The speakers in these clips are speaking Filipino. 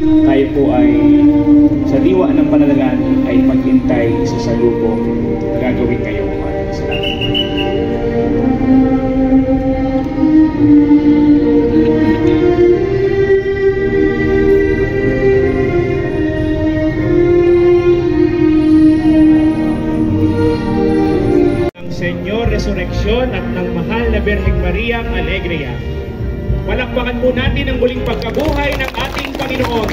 tayo po ay sa diwa ng panalangin ay maghintay sa salubong na gagawin ngayong umaga. Salamat. Senyor Resurreksyon at ng mahal na Birheng Mariang Alegria. Palakpakan po natin ang muling pagkabuhay ng ating Panginoon.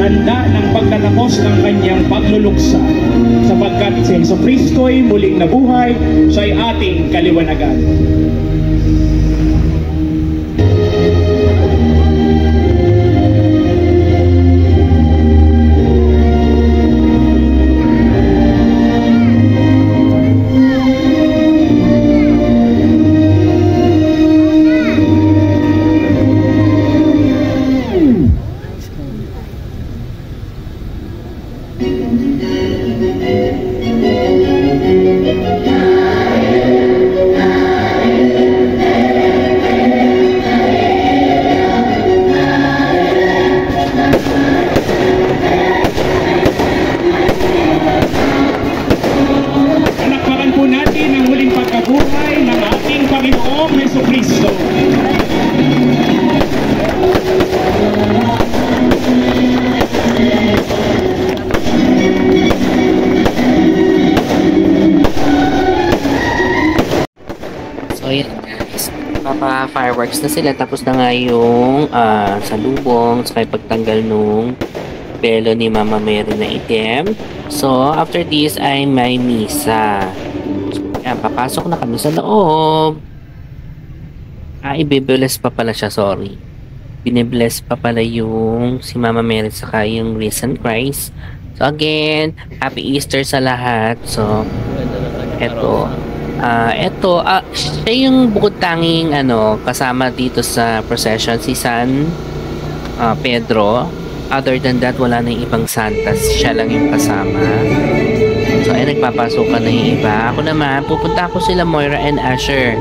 Tanda ng pagtatapos ng kanyang pagluluksa, sapagkat si Jesucristo'y muling nabuhay, siya'y ating kaliwanagan. So yun guys, papa-fireworks na sila, tapos na nga yung salubong, sa pagtanggal nung belo ni Mama Mary na itim. So after this ay may misa. Yan, papasok na kami sa loob. Ibibless pa pala siya, sorry. Binibless pa pala yung si Mama Mary saka yung risen Christ. So again, happy Easter sa lahat. So siya yung bukod tanging kasama dito sa procession, si San Pedro. Other than that, wala na yung ibang santas, siya lang yung kasama. So nagpapasukan na yung iba. Ako naman, pupunta ako sila Moira and Asher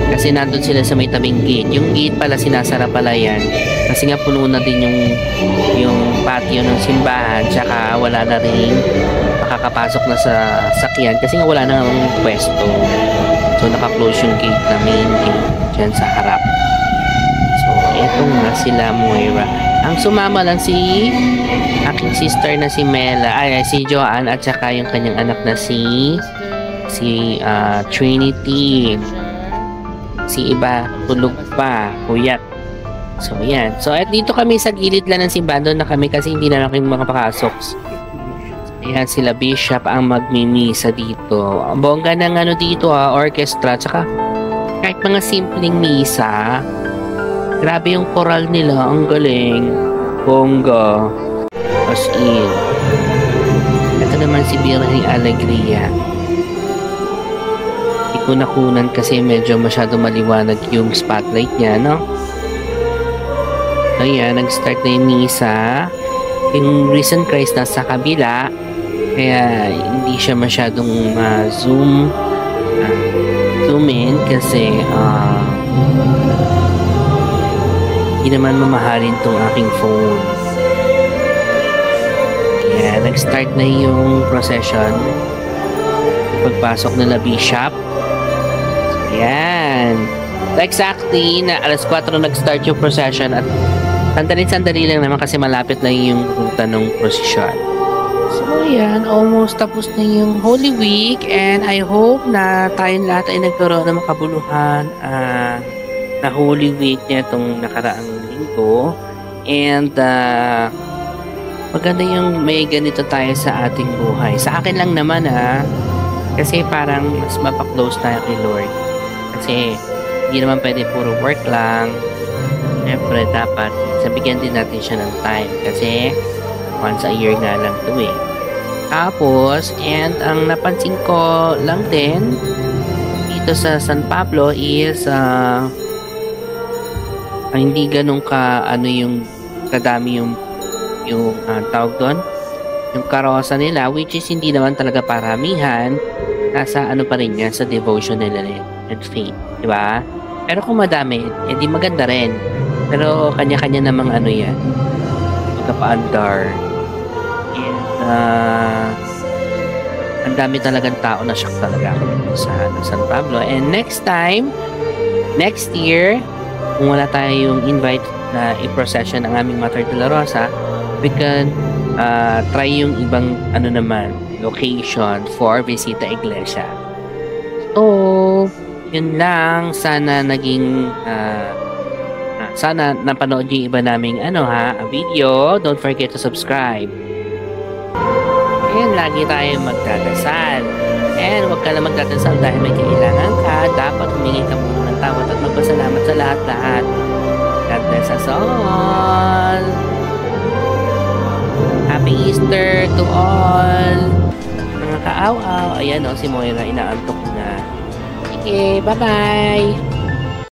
kasi nandun sila sa may tabing gate. Yung gate pala, sinasara pala yan kasi nga puno na din yung patio ng simbahan, tsaka wala na rin makakapasok na sa sakyan kasi nga wala na ng pwesto. So naka-close yung gate na main gate dyan sa harap. So eto nga sila Moira. Ang sumama lang si aking sister na si Mela, si Joanne, at saka yung kanyang anak na si si Trinity. Si iba, tulog pa, puyat. So, yan. So, at dito kami sa gilid lang ng simbahan. Doon na kami kasi hindi na kami makapasok. Ayan, sila Bishop ang magmimisa dito. Ang bongga ng ano dito orchestra. Tsaka, kahit mga simpleng misa, grabe yung choral nila. Ang galing. Bongga. As in. Ito naman si Birheng Alegria. Hindi ko nakunan kasi medyo masyado maliwanag yung spotlight niya, no? Ayan, nag-start na yung misa. Yung Risen Christ nasa kabila. Kaya hindi siya masyadong zoom in kasi hindi naman mamahalin tong aking phone. Ayan, nag-start na yung procession. Pagpasok nila Bishop. Ayan. So, exactly na alas 4 nag-start yung procession at sandali lang naman kasi malapit na yung ruta ng prosesyon. So, ayan. Almost tapos na yung Holy Week and I hope na tayong lahat ay nagkaroon ng makabuluhan na Holy Week niya itong nakaraang linggo. And maganda yung may ganito tayo sa ating buhay. Sa akin lang naman kasi parang mas mapaklose tayo kay Lord. Kasi hindi naman pwede puro work lang. Siyempre dapat sabigyan din natin siya ng time kasi once a year nga lang ito eh. Tapos, and ang napansin ko lang din dito sa San Pablo is hindi ganun ka yung kadami yung tawag doon, yung karosa nila, which is hindi naman talaga paramihan. Nasa pa rin yan sa devotion nila and faith, di ba? Pero kung madami, hindi maganda rin. Pero kanya-kanya namang yan, magkapaandar. And ang dami talagang tao na shock talaga sa San Pablo. And next year, kung wala tayong invite na i-procession ang aming Mater de la Rosa, we can try yung ibang naman location for Visita Iglesia. So, yun lang. Sana naging sana napanood yung iba naming video. Don't forget to subscribe. And lagi tayo magdadasal. And huwag ka na magdadasal dahil may kailangan ka. Dapat humingi ka muna ng tawad at magpasalamat sa lahat-lahat. God bless us all. Happy Easter to all. Mga kaaw-aw. Ayan si Moira inaantok na. Okay, bye-bye.